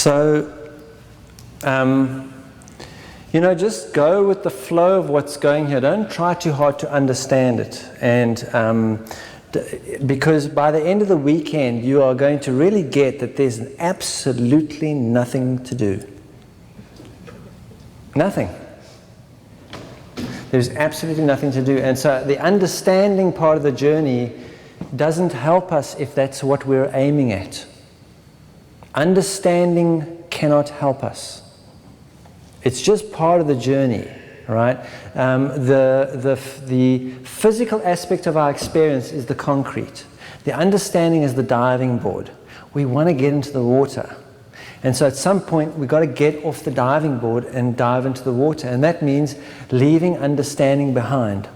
So, just go with the flow of what's going here. Don't try too hard to understand it. And because by the end of the weekend, you are going to really get that there's absolutely nothing to do. Nothing. There's absolutely nothing to do. And so the understanding part of the journey doesn't help us if that's what we're aiming at. Understanding cannot help us. It's just part of the journey, right? The physical aspect of our experience is the concrete. The understanding is the diving board. We want to get into the water. And so at some point, we've got to get off the diving board and dive into the water. And that means leaving understanding behind,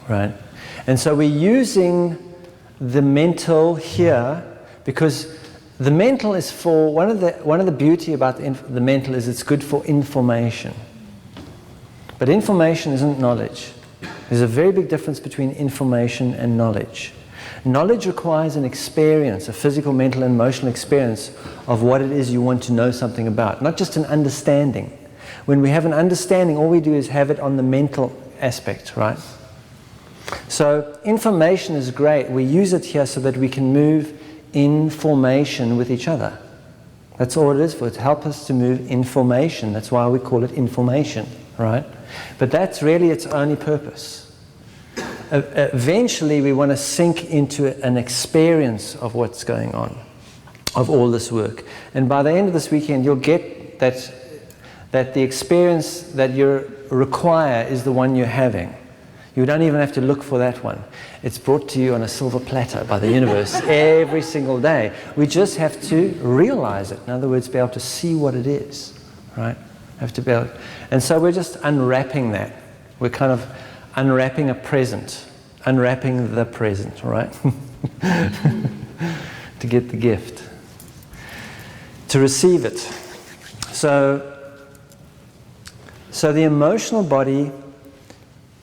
right? And so we're using the mental here because the mental is for, one of the beauty about the mental is it's good for information. But information isn't knowledge. There's a very big difference between information and knowledge. Knowledge requires an experience, a physical, mental, and emotional experience of what it is you want to know something about, not just an understanding. When we have an understanding, all we do is have it on the mental aspect, right? So information is great. We use it here so that we can move in formation with each other. That's all it is for. It helps us to move in formation. That's why we call it information, right? But that's really its only purpose. Eventually we want to sink into an experience of what's going on, of all this work. And by the end of this weekend you'll get that the experience that you require is the one you're having. You don't even have to look for that one. It's brought to you on a silver platter by the universe every single day. We just have to realize it. In other words, be able to see what it is, right? Have to be able, and so we're just unwrapping that. We're kind of unwrapping a present, unwrapping the present, right? To get the gift, to receive it. So the emotional body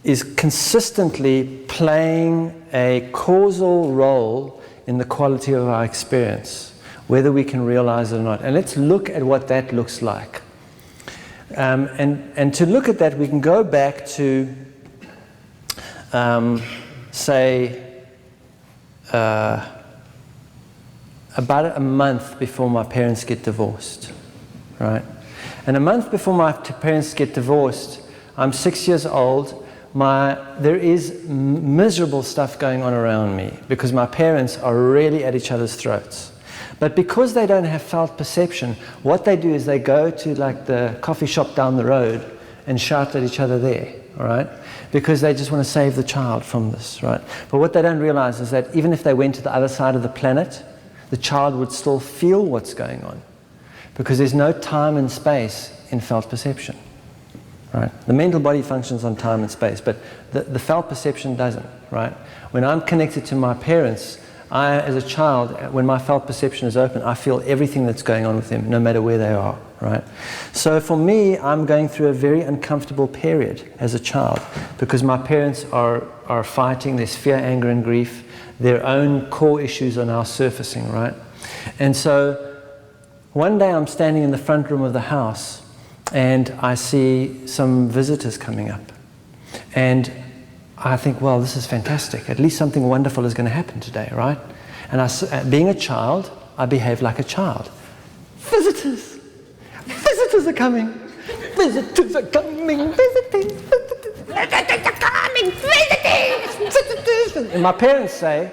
is consistently playing a causal role in the quality of our experience, whether we can realize it or not. And let's look at what that looks like. And to look at that, we can go back to, say, about a month before my parents get divorced, right? And a month before my parents get divorced, I'm 6 years old. There is miserable stuff going on around me because my parents are really at each other's throats. But because they don't have felt perception, what they do is they go to like the coffee shop down the road and shout at each other there, all right? Because they just want to save the child from this, right? But what they don't realize is that even if they went to the other side of the planet, the child would still feel what's going on because there's no time and space in felt perception. Right? The mental body functions on time and space, but the felt perception doesn't, right? When I'm connected to my parents, as a child, when my felt perception is open, I feel everything that's going on with them, no matter where they are, right? So for me, I'm going through a very uncomfortable period as a child because my parents are fighting. There's fear, anger, and grief. Their own core issues are now surfacing, right? And so one day I'm standing in the front room of the house and I see some visitors coming up. And I think, well, this is fantastic. At least something wonderful is going to happen today, right? And being a child, I behave like a child. Visitors! Visitors are coming! Visitors are coming! Visitors! Visitors are coming! Visitors! And my parents say,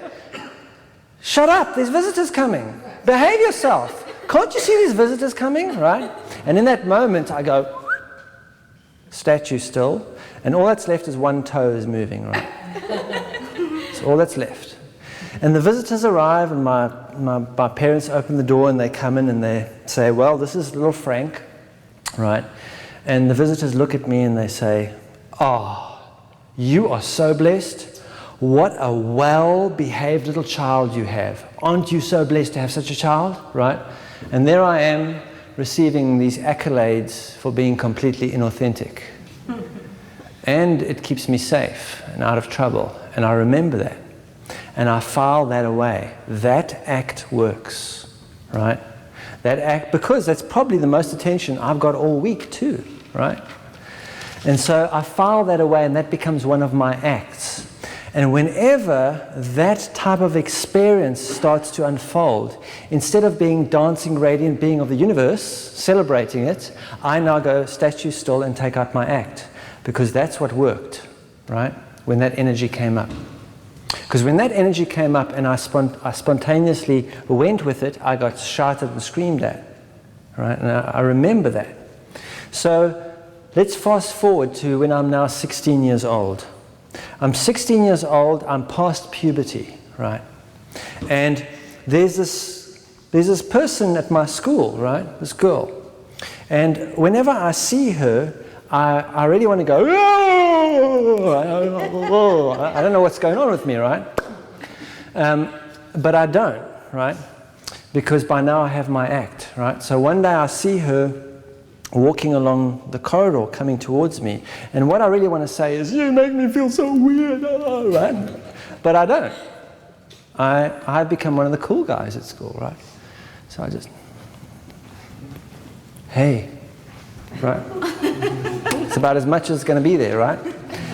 shut up, there's visitors coming. Behave yourself. Can't you see these visitors coming, right? And in that moment, I go, statue still, and all that's left is one toe is moving, right? That's all that's left. And the visitors arrive, and my parents open the door, and they come in, and they say, well, this is little Frank, right? And the visitors look at me, and they say, oh, you are so blessed. What a well-behaved little child you have. Aren't you so blessed to have such a child, right? And there I am, receiving these accolades for being completely inauthentic. And it keeps me safe and out of trouble. And I remember that. And I file that away. That act works, right? That act, because that's probably the most attention I've got all week too, right? And so I file that away, and that becomes one of my acts. And whenever that type of experience starts to unfold, instead of being dancing, radiant being of the universe, celebrating it, I now go statue still and take out my act, because that's what worked, right? When that energy came up. Because when that energy came up and I spontaneously went with it, I got shouted and screamed at, right? And I remember that. So let's fast forward to when I'm now 16 years old. I'm 16 years old, I'm past puberty, right? And there's this person at my school, right? This girl. And whenever I see her, I really want to go, oh, I don't know what's going on with me, right? But I don't, right? Because by now I have my act, right? So one day I see her walking along the corridor coming towards me, and what I really want to say is, you make me feel so weird, right? But I don't. I've become one of the cool guys at school, right? So I just, hey, right? It's about as much as it's going to be there, right?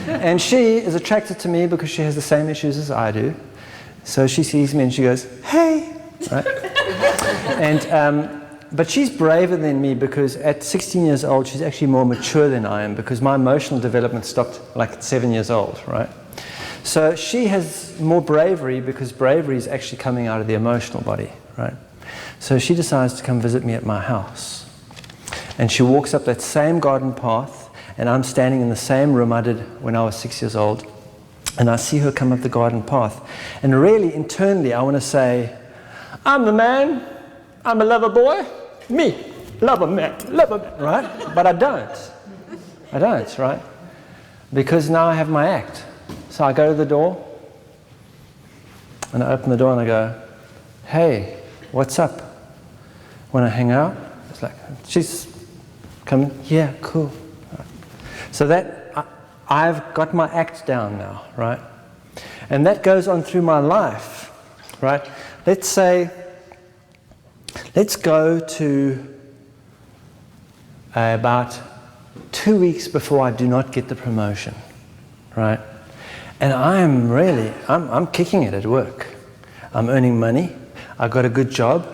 And she is attracted to me because she has the same issues as I do. So she sees me and she goes, hey, right? And but she's braver than me, because at 16 years old, she's actually more mature than I am, because my emotional development stopped like at 7 years old, right? So she has more bravery, because bravery is actually coming out of the emotional body, right? So she decides to come visit me at my house. And she walks up that same garden path, and I'm standing in the same room I did when I was 6 years old. And I see her come up the garden path. And really, internally, I want to say, I'm the man. I'm a lover boy. Me, lover man, right? But I don't. I don't, right? Because now I have my act. So I go to the door, and I open the door and I go, hey, what's up? When I hang out, it's like, she's coming, yeah, cool. Right. So that, I've got my act down now, right? And that goes on through my life, right? Let's go to about 2 weeks before I do not get the promotion, right? And I'm kicking it at work. I'm earning money. I've got a good job,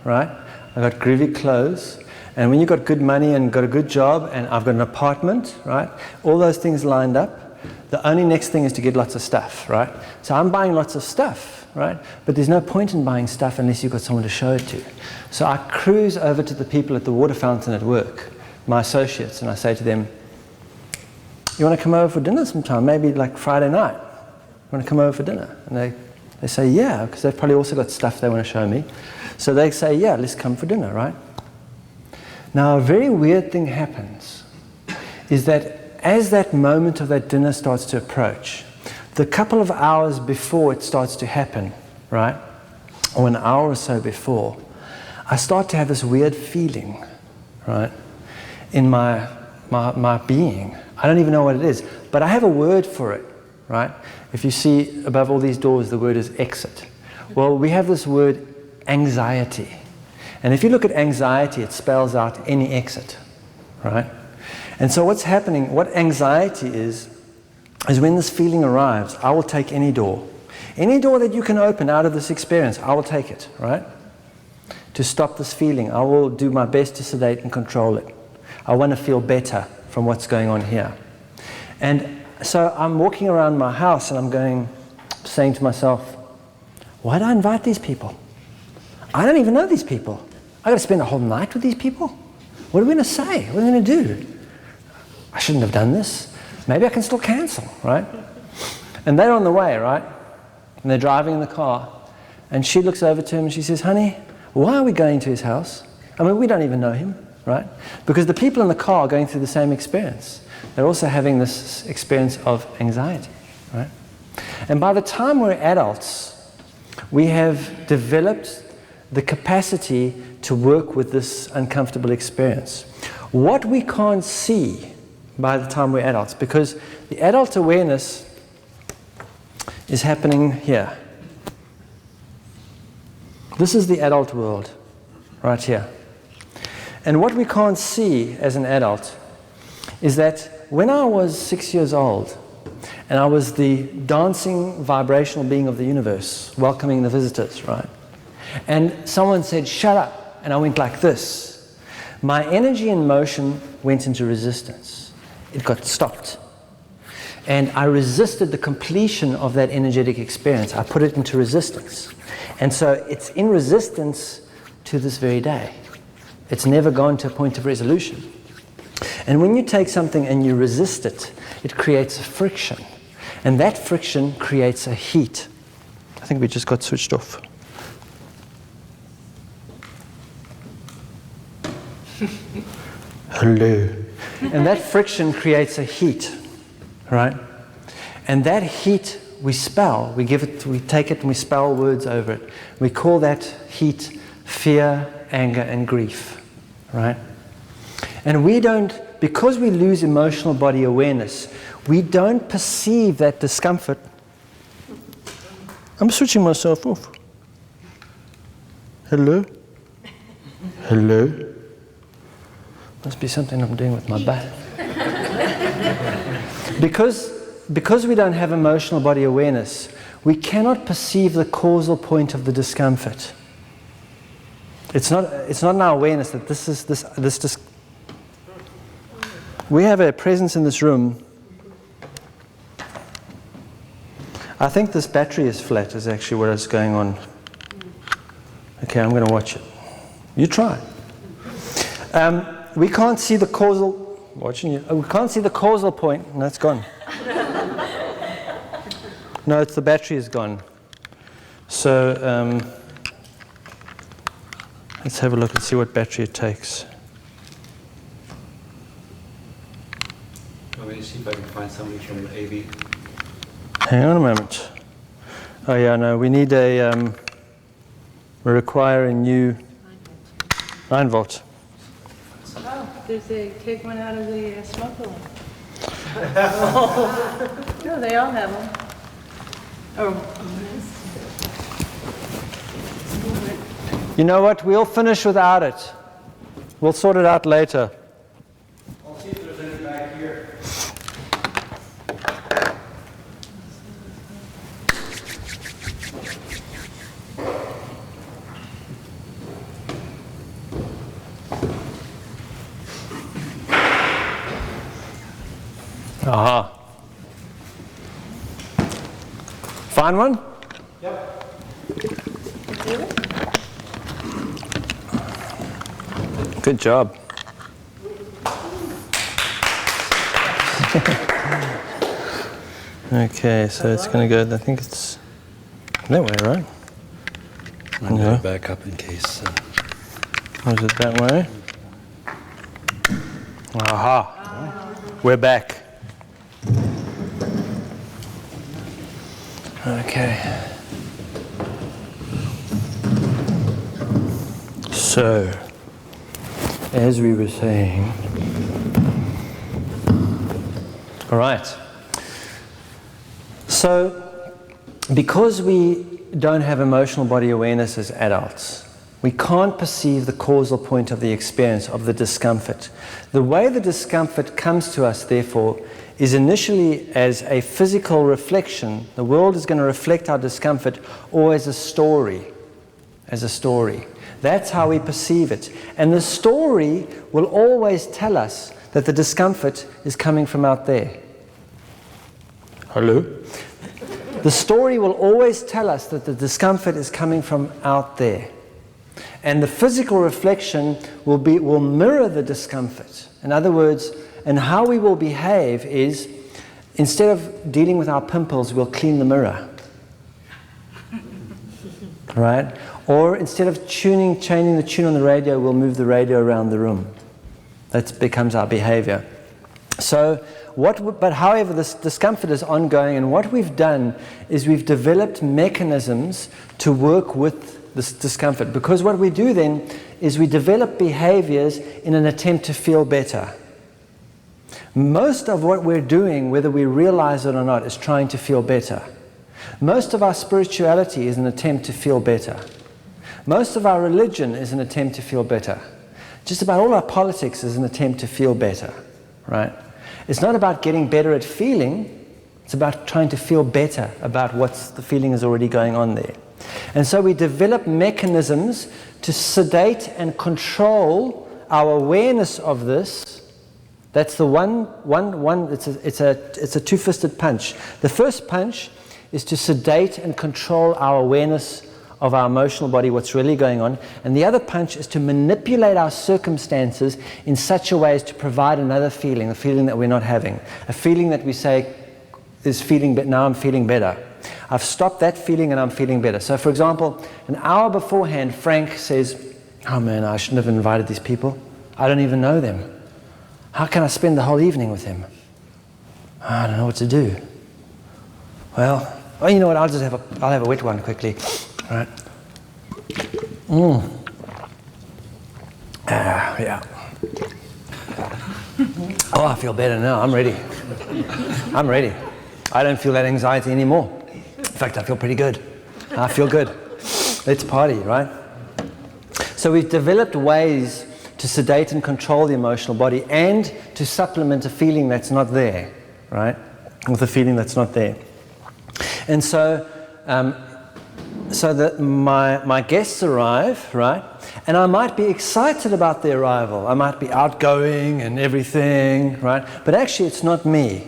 right? I've got groovy clothes. And when you've got good money and got a good job, and I've got an apartment, right? All those things lined up. The only next thing is to get lots of stuff, right? So I'm buying lots of stuff, right? But there's no point in buying stuff unless you've got someone to show it to. So I cruise over to the people at the water fountain at work, my associates, and I say to them, you want to come over for dinner sometime? Maybe like Friday night. You want to come over for dinner? And they say, yeah, because they've probably also got stuff they want to show me. So they say, yeah, let's come for dinner, right? Now, a very weird thing happens, is that as that moment of that dinner starts to approach, the couple of hours before it starts to happen, right, or an hour or so before, I start to have this weird feeling, right, in my being. I don't even know what it is, but I have a word for it, right? If you see above all these doors, the word is exit. Well, we have this word anxiety. And if you look at anxiety, it spells out any exit, right? And so what's happening, what anxiety is when this feeling arrives, I will take any door. Any door that you can open out of this experience, I will take it, right? To stop this feeling, I will do my best to sedate and control it. I want to feel better from what's going on here. And so I'm walking around my house and I'm saying to myself, why do I invite these people? I don't even know these people. I've got to spend a whole night with these people? What are we going to say? What are we going to do? I shouldn't have done this. Maybe I can still cancel, right? And they're on the way, right? And they're driving in the car. And she looks over to him and she says, honey, why are we going to his house? I mean, we don't even know him, right? Because the people in the car are going through the same experience. They're also having this experience of anxiety, right? And by the time we're adults, we have developed the capacity to work with this uncomfortable experience. What we can't see by the time we're adults, because the adult awareness is happening here. This is the adult world, right here. And what we can't see as an adult is that when I was 6 years old, and I was the dancing, vibrational being of the universe, welcoming the visitors, right? And someone said, "Shut up," and I went like this. My energy and motion went into resistance. It got stopped. And I resisted the completion of that energetic experience. I put it into resistance. And so it's in resistance to this very day. It's never gone to a point of resolution. And when you take something and you resist it, it creates a friction. And that friction creates a heat. I think we just got switched off. Hello. And that friction creates a heat, right? And that heat we spell, we take it and we spell words over it. We call that heat fear, anger, and grief, right? And we don't, because we lose emotional body awareness, we don't perceive that discomfort. I'm switching myself off. Hello? Hello? Must be something I'm doing with my butt. Because we don't have emotional body awareness, we cannot perceive the causal point of the discomfort. It's not in our awareness that this we have a presence in this room. I think this battery is flat is actually what is going on. Okay, I'm going to watch it. You try. We can't see the causal. Watching you. We can't see the causal point. No, it's gone. No, the battery is gone. So let's have a look and see what battery it takes. Let me see if I can find somebody from AV. Hang on a moment. Oh yeah, no, we need we require a new 9 volt. Oh, take one out of the smoke alarm. Oh. No, they all have them. Oh. You know what? We'll finish without it. We'll sort it out later. I'll see if there's any back here. Aha. Find one? Yep. Good job. Okay, so it's going to go, I think it's that way, right? I'm going to back up in case. Was it that way? Aha. We're back. Okay. So, as we were saying, all right. So, because we don't have emotional body awareness as adults, we can't perceive the causal point of the experience of the discomfort. The way the discomfort comes to us, therefore, is initially as a physical reflection. The world is going to reflect our discomfort, or as a story. As a story. That's how we perceive it. And the story will always tell us that the discomfort is coming from out there. Hello? The story will always tell us that the discomfort is coming from out there. And the physical reflection will mirror the discomfort. In other words, and how we will behave is, instead of dealing with our pimples, we'll clean the mirror. Right? Or instead of changing the tune on the radio, we'll move the radio around the room. That becomes our behavior. So, but however, this discomfort is ongoing, and what we've done is we've developed mechanisms to work with this discomfort. Because what we do then is we develop behaviors in an attempt to feel better. Most of what we're doing, whether we realize it or not, is trying to feel better. Most of our spirituality is an attempt to feel better. Most of our religion is an attempt to feel better. Just about all our politics is an attempt to feel better, right? It's not about getting better at feeling, it's about trying to feel better about what's the feeling is already going on there. And so we develop mechanisms to sedate and control our awareness of this. That's the it's a two-fisted punch. The first punch is to sedate and control our awareness of our emotional body, what's really going on. And the other punch is to manipulate our circumstances in such a way as to provide another feeling, a feeling that we're not having, a feeling that we say is feeling, but now I'm feeling better. I've stopped that feeling and I'm feeling better. So for example, an hour beforehand, Frank says, oh man, I shouldn't have invited these people. I don't even know them. How can I spend the whole evening with them? I don't know what to do. Well, you know what, I'll have a wet one quickly. All right. Yeah. Oh, I feel better now. I'm ready. I'm ready. I don't feel that anxiety anymore. In fact, I feel pretty good. I feel good. Let's party, right? So we've developed ways to sedate and control the emotional body and to supplement a feeling that's not there, right? With a feeling that's not there. And so that my guests arrive, right? And I might be excited about their arrival. I might be outgoing and everything, right? But actually it's not me.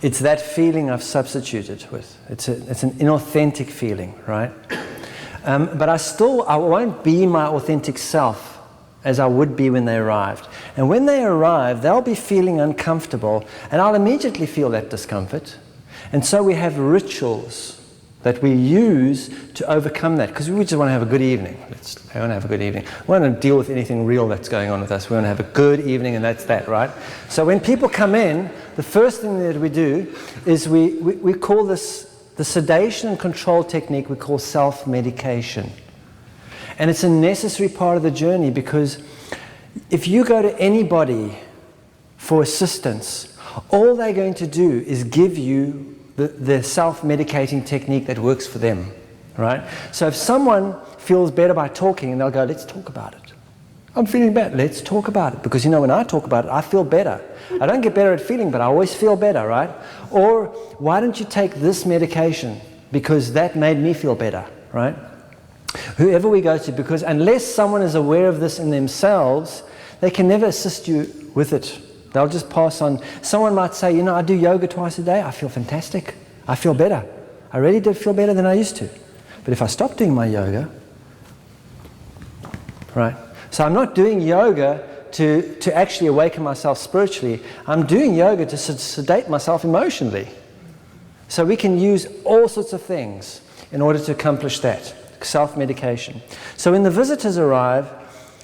It's that feeling I've substituted with. It's an inauthentic feeling, right? But I won't be my authentic self as I would be when they arrived. And when they arrive, they'll be feeling uncomfortable, and I'll immediately feel that discomfort. And so we have rituals that we use to overcome that, because we just want to have a good evening. We want to have a good evening. We want to deal with anything real that's going on with us. We want to have a good evening, and that's that, right? So when people come in, the first thing that we do is we call this, the sedation and control technique, we call self-medication. And it's a necessary part of the journey, because if you go to anybody for assistance, all they're going to do is give you the self-medicating technique that works for them, right? So if someone feels better by talking, and they'll go, let's talk about it. I'm feeling bad, let's talk about it. Because when I talk about it, I feel better. I don't get better at feeling, but I always feel better, right? Or, why don't you take this medication? Because that made me feel better, right? Whoever we go to, because unless someone is aware of this in themselves, they can never assist you with it. They'll just pass on. Someone might say, I do yoga twice a day. I feel fantastic. I feel better. I really did feel better than I used to. But if I stop doing my yoga, right? So I'm not doing yoga to actually awaken myself spiritually. I'm doing yoga to sedate myself emotionally. So we can use all sorts of things in order to accomplish that. Self-medication. So when the visitors arrive,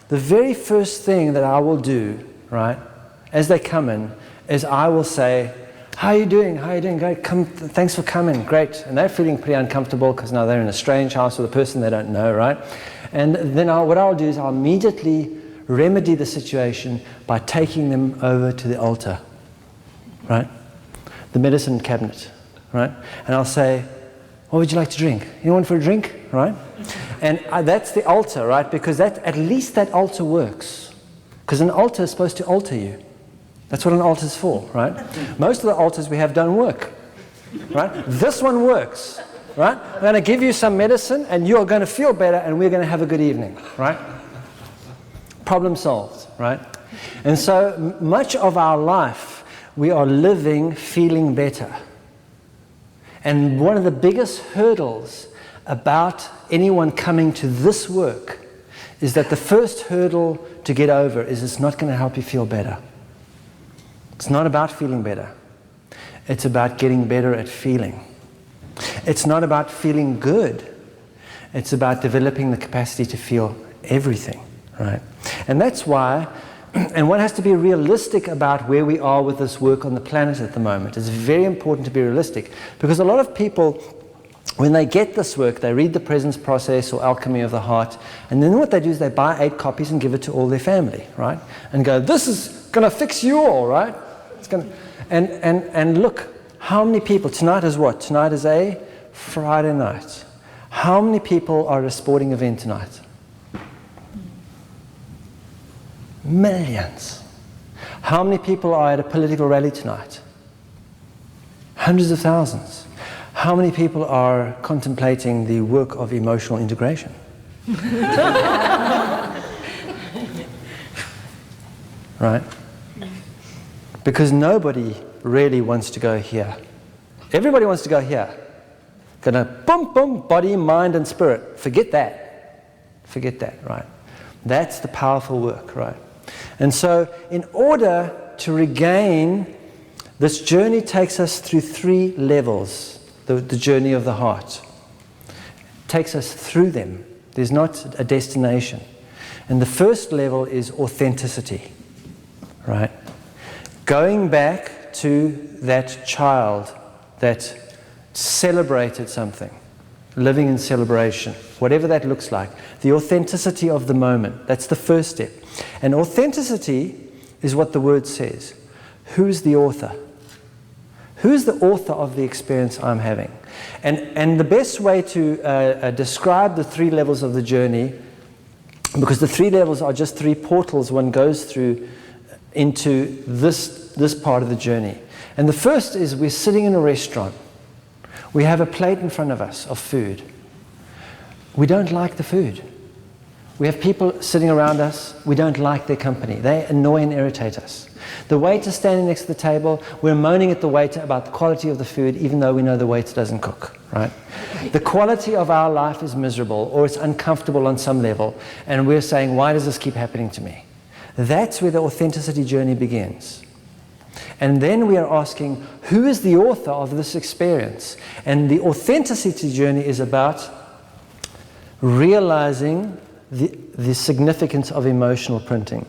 the very first thing that I will do, right, as they come in, is I will say, how are you doing? How are you doing? Great. Thanks for coming. Great. And they're feeling pretty uncomfortable because now they're in a strange house with a person they don't know, right? And then what I'll do is I'll immediately remedy the situation by taking them over to the altar, right? The medicine cabinet, right? And I'll say, what would you like to drink? You want for a drink, right? And that's the altar, right? Because at least that altar works. Because an altar is supposed to alter you. That's what an altar is for, right? Most of the altars we have don't work, right? This one works, right? I'm going to give you some medicine and you're going to feel better and we're going to have a good evening, right? Problem solved, right? And so much of our life we are living feeling better. And one of the biggest hurdles about anyone coming to this work is that the first hurdle to get over is it's not going to help you feel better. It's not about feeling better. It's about getting better at feeling. It's not about feeling good. It's about developing the capacity to feel everything, right? And that's why, and one has to be realistic about where we are with this work on the planet at the moment. It's very important to be realistic, because a lot of people, when they get this work, they read the Presence Process or Alchemy of the Heart, and then what they do is they buy 8 copies and give it to all their family, right? And go, this is going to fix you all, right? It's going to, and look, how many people, tonight is what? Tonight is a Friday night. How many people are at a sporting event tonight? Millions. How many people are at a political rally tonight? Hundreds of thousands. How many people are contemplating the work of emotional integration? Right? Because nobody really wants to go here. Everybody wants to go here. Gonna boom, boom, body, mind, and spirit. Forget that. Forget that, right? That's the powerful work, right? And so, in order to regain, this journey takes us through 3 levels, the journey of the heart. It takes us through them. There's not a destination. And the first level is authenticity, right? Going back to that child that celebrated something, living in celebration, whatever that looks like. The authenticity of the moment, that's the first step. And authenticity is what the word says. Who's the author? Who's the author of the experience I'm having? And the best way to describe the 3 levels of the journey, because the 3 levels are just 3 portals one goes through into this part of the journey. And the first is we're sitting in a restaurant. We have a plate in front of us of food. We don't like the food. We have people sitting around us. We don't like their company. They annoy and irritate us. The waiter's standing next to the table. We're moaning at the waiter about the quality of the food, even though we know the waiter doesn't cook, right? The quality of our life is miserable, or it's uncomfortable on some level, and we're saying, why does this keep happening to me? That's where the authenticity journey begins. And then we are asking, who is the author of this experience? And the authenticity journey is about realizing the significance of emotional printing.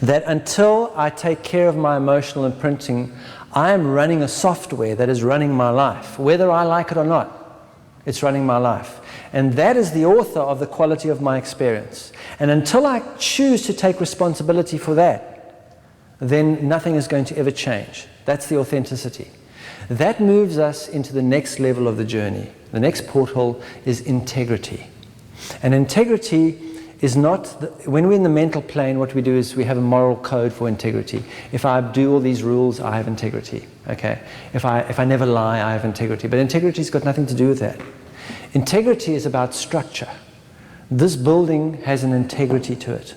That until I take care of my emotional imprinting, I am running a software that is running my life. Whether I like it or not, it's running my life. And that is the author of the quality of my experience. And until I choose to take responsibility for that, then nothing is going to ever change. That's the authenticity. That moves us into the next level of the journey. The next portal is integrity. And integrity is not, when we're in the mental plane, what we do is we have a moral code for integrity. If I do all these rules, I have integrity. Okay? If I never lie, I have integrity. But integrity's got nothing to do with that. Integrity is about structure. This building has an integrity to it,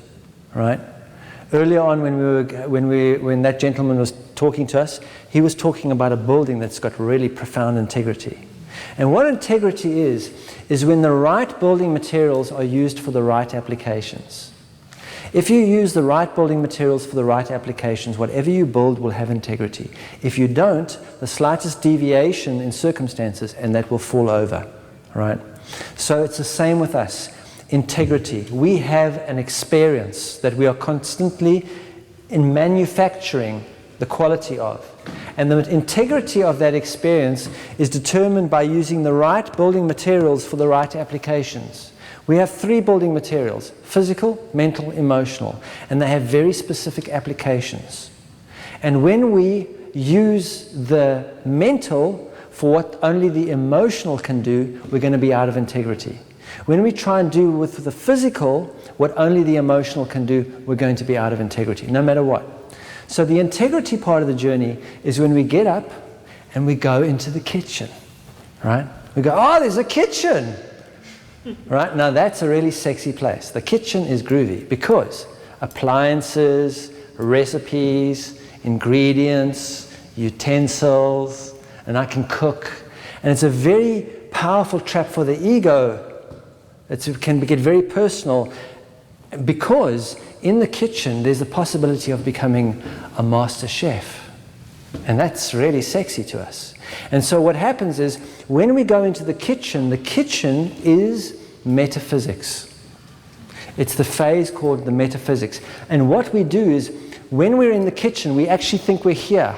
right? Earlier on, when that gentleman was talking to us, he was talking about a building that's got really profound integrity. And what integrity is when the right building materials are used for the right applications. If you use the right building materials for the right applications, whatever you build will have integrity. If you don't, the slightest deviation in circumstances, and that will fall over, right? So it's the same with us. Integrity. We have an experience that we are constantly in manufacturing the quality of. And the integrity of that experience is determined by using the right building materials for the right applications. We have 3 building materials: physical, mental, emotional. And they have very specific applications. And when we use the mental for what only the emotional can do, we're going to be out of integrity. When we try and do with the physical what only the emotional can do, we're going to be out of integrity, no matter what. So the integrity part of the journey is when we get up and we go into the kitchen, right? We go, oh, there's a kitchen, right? Now that's a really sexy place. The kitchen is groovy because appliances, recipes, ingredients, utensils, and I can cook. And it's a very powerful trap for the ego. It can get very personal because in the kitchen there's the possibility of becoming a master chef. And that's really sexy to us. And so what happens is when we go into the kitchen is metaphysics. It's the phase called the metaphysics. And what we do is when we're in the kitchen, we actually think we're here.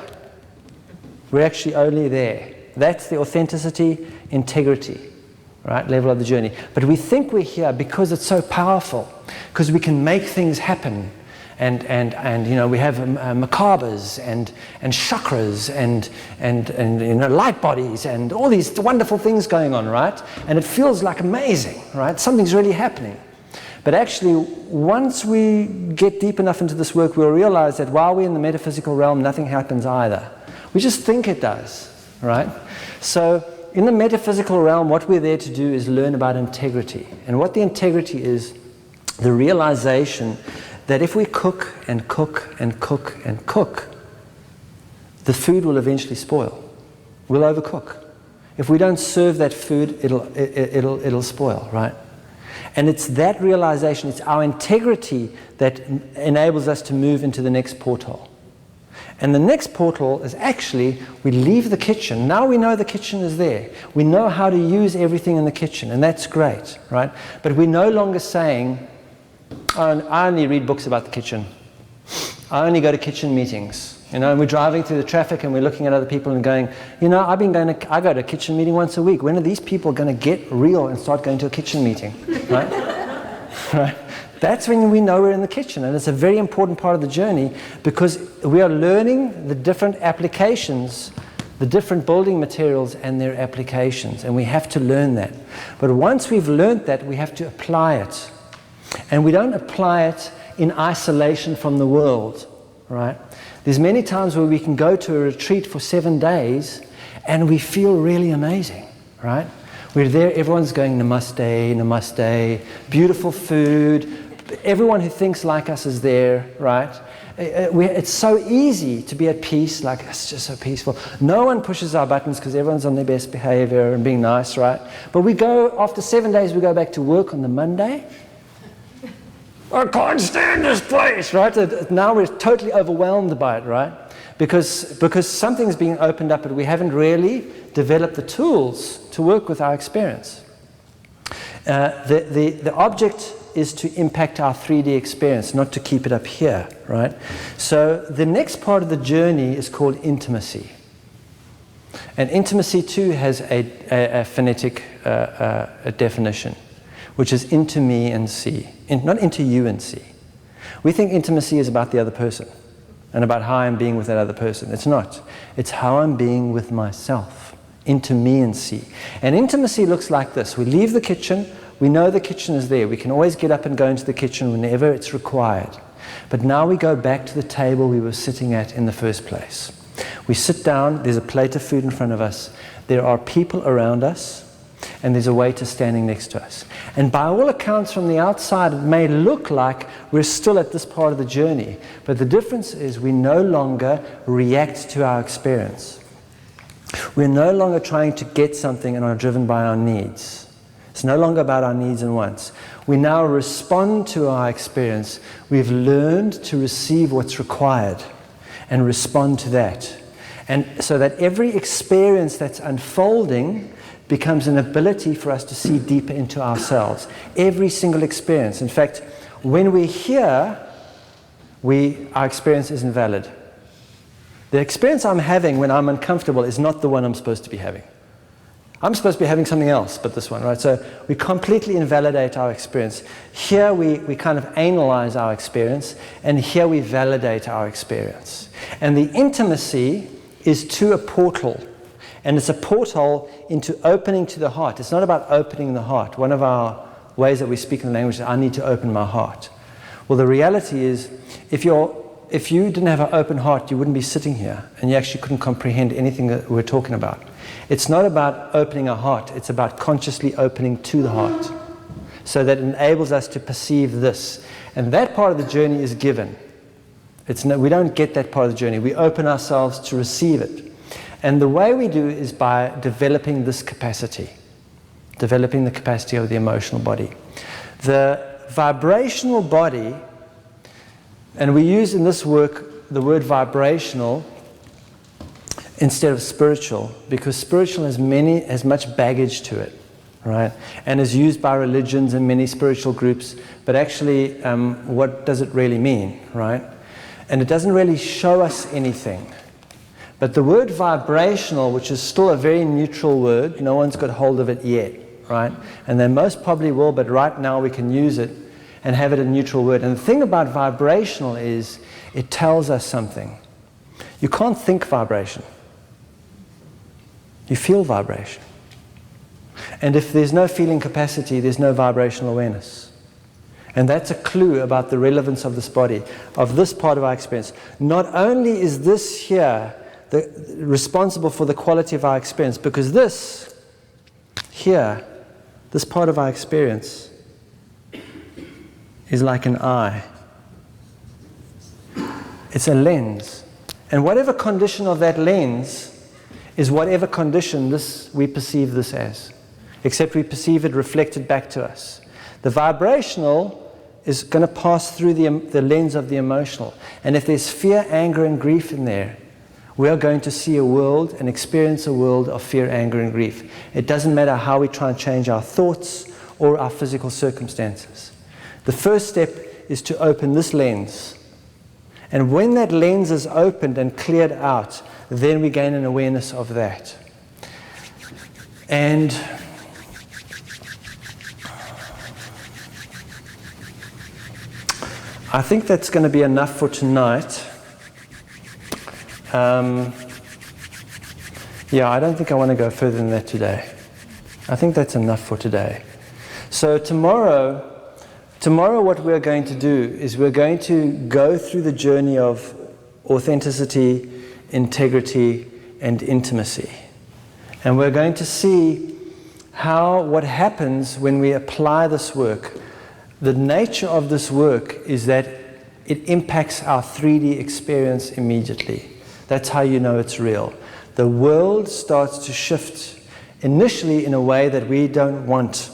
We're actually only there. That's the authenticity, integrity, right, level of the journey. But we think we're here because it's so powerful, because we can make things happen. And you know, we have macabres and chakras and you know, light bodies and all these wonderful things going on, right? And it feels like amazing, right? Something's really happening. But actually, once we get deep enough into this work, we'll realize that while we're in the metaphysical realm, nothing happens either. We just think it does, right? So in the metaphysical realm, what we're there to do is learn about integrity. And what the integrity is, the realization that if we cook and cook and cook and cook, the food will eventually spoil. We'll overcook. If we don't serve that food, it'll spoil, right? And it's that realization, it's our integrity that enables us to move into the next portal. And the next portal is actually, we leave the kitchen. Now we know the kitchen is there. We know how to use everything in the kitchen, and that's great, right? But we're no longer saying, I only read books about the kitchen. I only go to kitchen meetings. You know, and we're driving through the traffic and we're looking at other people and going, you know, I go to a kitchen meeting once a week. When are these people going to get real and start going to a kitchen meeting, right? Right? That's when we know we're in the kitchen, and it's a very important part of the journey because we are learning the different applications, the different building materials and their applications, and we have to learn that. But once we've learned that, we have to apply it. And we don't apply it in isolation from the world, right? There's many times where we can go to a retreat for 7 days and we feel really amazing, right? We're there, everyone's going namaste, namaste, beautiful food, everyone who thinks like us is there, right? It's so easy to be at peace, like it's just so peaceful. No one pushes our buttons because everyone's on their best behavior and being nice, right? But we go, after 7 days, we go back to work on the Monday. I can't stand this place, right? Now we're totally overwhelmed by it, right? Because something's being opened up, but we haven't really developed the tools to work with our experience. The object is to impact our 3D experience, not to keep it up here, right? So the next part of the journey is called intimacy. And intimacy too has a phonetic definition, which is into me and see, not into you and see. We think intimacy is about the other person and about how I'm being with that other person. It's not. It's how I'm being with myself, into me and see. And intimacy looks like this. We leave the kitchen. We know the kitchen is there. We can always get up and go into the kitchen whenever it's required. But now we go back to the table we were sitting at in the first place. We sit down. There's a plate of food in front of us. There are people around us. And there's a waiter standing next to us. And by all accounts from the outside, it may look like we're still at this part of the journey. But the difference is we no longer react to our experience. We're no longer trying to get something and are driven by our needs. It's no longer about our needs and wants. We now respond to our experience. We've learned to receive what's required and respond to that. And so that every experience that's unfolding becomes an ability for us to see deeper into ourselves. Every single experience. In fact, when we're here, our experience isn't valid. The experience I'm having when I'm uncomfortable is not the one I'm supposed to be having. I'm supposed to be having something else but this one, right? So we completely invalidate our experience. Here we kind of analyze our experience, and here we validate our experience. And the intimacy is to a portal. And it's a portal into opening to the heart. It's not about opening the heart. One of our ways that we speak in the language is, I need to open my heart. Well, the reality is, if you didn't have an open heart, you wouldn't be sitting here, and you actually couldn't comprehend anything that we're talking about. It's not about opening a heart. It's about consciously opening to the heart, so that it enables us to perceive this. And that part of the journey is given. We don't get that part of the journey. We open ourselves to receive it. And the way we do is by developing this capacity, developing the capacity of the emotional body. The vibrational body, and we use in this work the word vibrational instead of spiritual, because spiritual has much baggage to it, right? And is used by religions and many spiritual groups, but actually, what does it really mean, right? And it doesn't really show us anything. But the word vibrational, which is still a very neutral word, no one's got hold of it yet, right? And they most probably will, but right now we can use it and have it a neutral word. And the thing about vibrational is it tells us something. You can't think vibration. You feel vibration. And if there's no feeling capacity, there's no vibrational awareness. And that's a clue about the relevance of this body, of this part of our experience. Not only is this here responsible for the quality of our experience, because this here, this part of our experience, is like an eye. It's a lens. And whatever condition of that lens is whatever condition we perceive this as, except we perceive it reflected back to us. The vibrational is going to pass through the lens of the emotional. And if there's fear, anger, and grief in there, we are going to see a world and experience a world of fear, anger, and grief. It doesn't matter how we try and change our thoughts or our physical circumstances. The first step is to open this lens. And when that lens is opened and cleared out, then we gain an awareness of that. And I think that's going to be enough for tonight. Yeah, I don't think I want to go further than that today. I think that's enough for today. So tomorrow what we're going to do is we're going to go through the journey of authenticity, integrity, and intimacy. And we're going to see what happens when we apply this work. The nature of this work is that it impacts our 3D experience immediately. That's how you know it's real. The world starts to shift initially in a way that we don't want.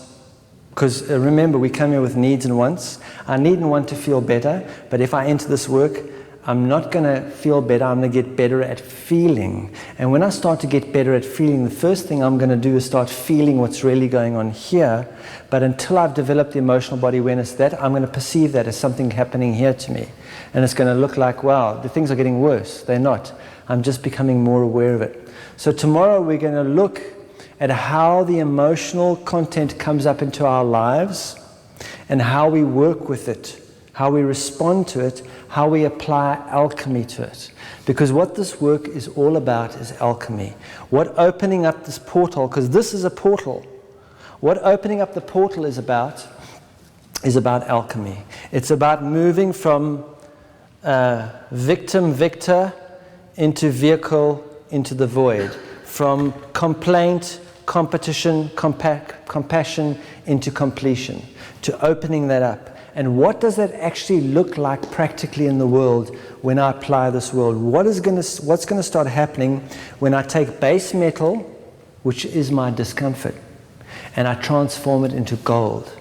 Because remember, we come here with needs and wants. I need and want to feel better, but if I enter this work, I'm not going to feel better, I'm going to get better at feeling. And when I start to get better at feeling, the first thing I'm going to do is start feeling what's really going on here. But until I've developed the emotional body awareness, that I'm going to perceive that as something happening here to me. And it's going to look like, wow, the things are getting worse. They're not. I'm just becoming more aware of it. So tomorrow we're going to look at how the emotional content comes up into our lives and how we work with it, how we respond to it, how we apply alchemy to it. Because what this work is all about is alchemy. What opening up this portal, because this is a portal, what opening up the portal is about alchemy. It's about moving from victim-victor into vehicle, into the void. From complaint, competition, compassion into completion. To opening that up. And what does that actually look like practically in the world when I apply this world? What's going to start happening when I take base metal, which is my discomfort, and I transform it into gold,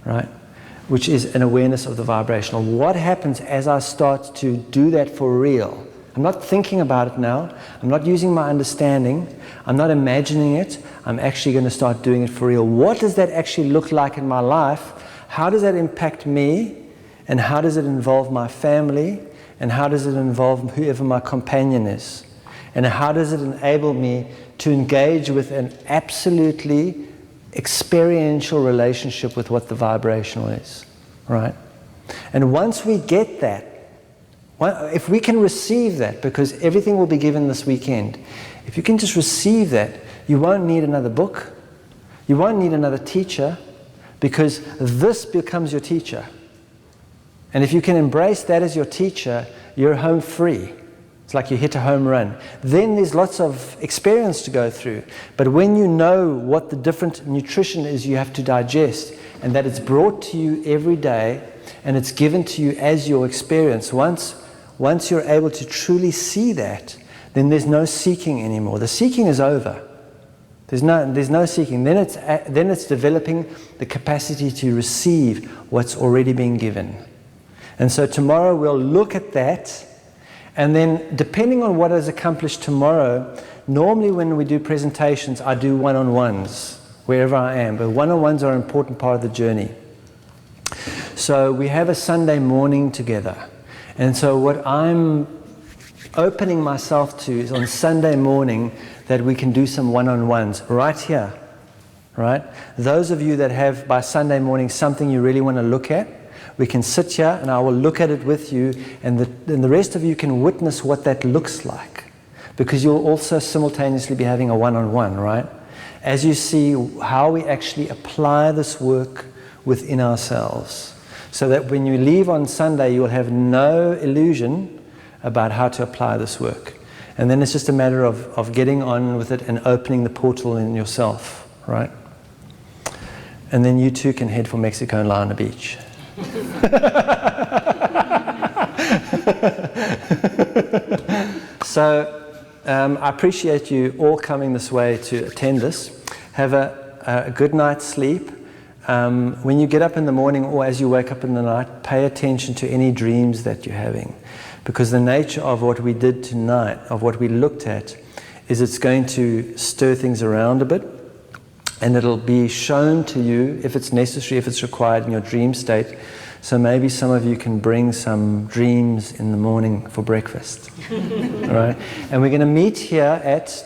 right? Which is an awareness of the vibrational. What happens as I start to do that for real? I'm not thinking about it now. I'm not using my understanding. I'm not imagining it. I'm actually going to start doing it for real. What does that actually look like in my life? How does that impact me? And how does it involve my family? And how does it involve whoever my companion is? And how does it enable me to engage with an absolutely experiential relationship with what the vibrational is, right? And once we get that, if we can receive that, because everything will be given this weekend, if you can just receive that, you won't need another book, you won't need another teacher, because this becomes your teacher. And if you can embrace that as your teacher, you're home free. It's like you hit a home run. Then there's lots of experience to go through. But when you know what the different nutrition is you have to digest, and that it's brought to you every day, and it's given to you as your experience, once you're able to truly see that, then there's no seeking anymore. The seeking is over. There's no seeking. Then it's developing the capacity to receive what's already been given. And so tomorrow we'll look at that, and then depending on what is accomplished tomorrow, normally when we do presentations, I do one-on-ones wherever I am. But one-on-ones are an important part of the journey. So we have a Sunday morning together. And so what I'm opening myself to is on Sunday morning that we can do some one-on-ones right here, right? Those of you that have by Sunday morning something you really want to look at, we can sit here and I will look at it with you, and the rest of you can witness what that looks like, because you'll also simultaneously be having a one-on-one, right? As you see how we actually apply this work within ourselves. so that when you leave on Sunday, you will have no illusion about how to apply this work. And then it's just a matter of getting on with it and opening the portal in yourself, right? And then you too can head for Mexico and lie on the beach. So I appreciate you all coming this way to attend this. Have a good night's sleep. When you get up in the morning or as you wake up in the night, pay attention to any dreams that you're having. Because the nature of what we did tonight, of what we looked at, is it's going to stir things around a bit, and it'll be shown to you if it's necessary, if it's required in your dream state. So maybe some of you can bring some dreams in the morning for breakfast. All right? And we're going to meet here at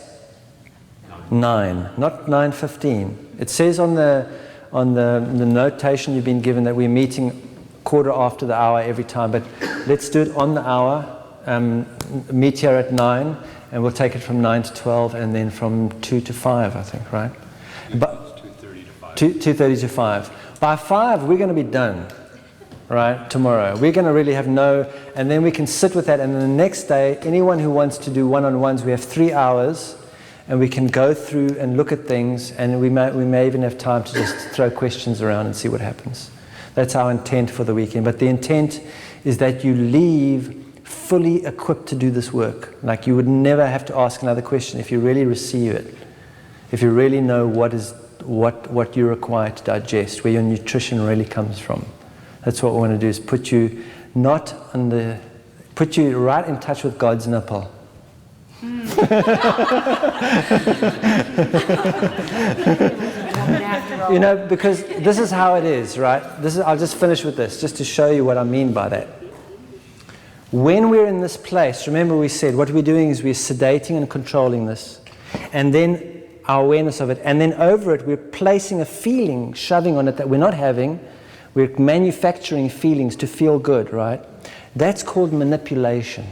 9, not 9:15. It says on the notation you've been given that we're meeting quarter after the hour every time, but let's do it on the hour. Meet here at 9, and we'll take it from 9 to 12, and then from 2 to 5, I think, right? But 2:30 to 5. 2:30 to 5. By 5, we're going to be done, right? Tomorrow, we're going to really have and then we can sit with that. And then the next day, anyone who wants to do one-on-ones, we have 3 hours, and we can go through and look at things, and we may even have time to just throw questions around and see what happens. That's our intent for the weekend. But the intent is that you leave fully equipped to do this work. Like you would never have to ask another question if you really receive it. If you really know what you require to digest, where your nutrition really comes from. That's what we want to do, is put you right in touch with God's nipple. You know, because this is how it is, right? I'll just finish with this, just to show you what I mean by that. When we're in this place, remember we said what we're doing is we're sedating and controlling this, and then our awareness of it, and then over it we're placing a feeling, shoving on it that we're not having. We're manufacturing feelings to feel good, right? That's called manipulation.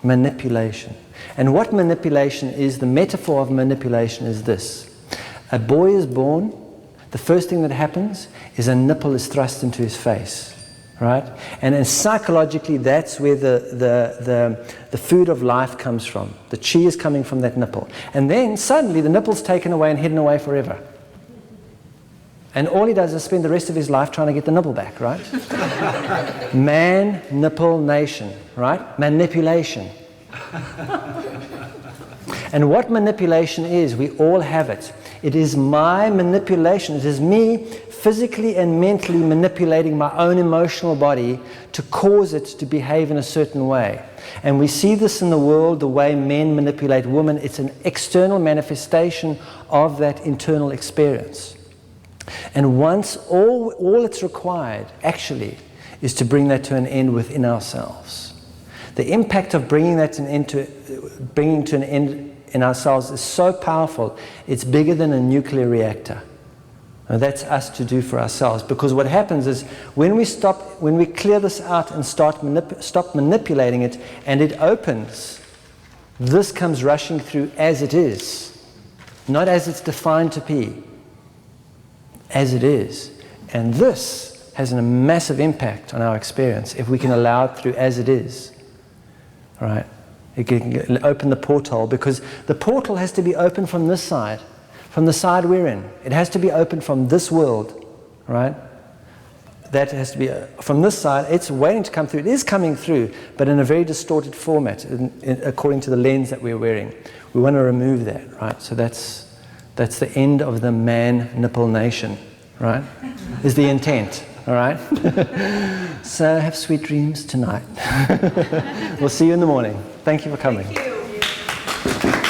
Manipulation. And what manipulation is, the metaphor of manipulation is this. A boy is born, the first thing that happens is a nipple is thrust into his face, right? And then psychologically, that's where the food of life comes from. The chi is coming from that nipple. And then suddenly the nipple's taken away and hidden away forever. And all he does is spend the rest of his life trying to get the nipple back, right? Man, nipple, nation, right? Manipulation. And what manipulation is, we all have it. It is my manipulation. It is me physically and mentally manipulating my own emotional body to cause it to behave in a certain way. And we see this in the world, the way men manipulate women. It's an external manifestation of that internal experience. And once all it's required, actually, is to bring that to an end within ourselves. The impact of bringing to an end in ourselves is so powerful, it's bigger than a nuclear reactor. And that's us to do for ourselves. Because what happens is, when we clear this out and stop manipulating it, and it opens, this comes rushing through as it is, not as it's defined to be. As it is. And this has a massive impact on our experience if we can allow it through as it is. Right? It can open the porthole, because the portal has to be open from this side, from the side we're in. It has to be open from this world. Right? That has to be from this side. It's waiting to come through. It is coming through, but in a very distorted format, according to the lens that we're wearing. We want to remove that. Right? So that's the end of the man nipple nation, right? Is the intent, all right? So have sweet dreams tonight. We'll see you in the morning. Thank you for coming. Thank you.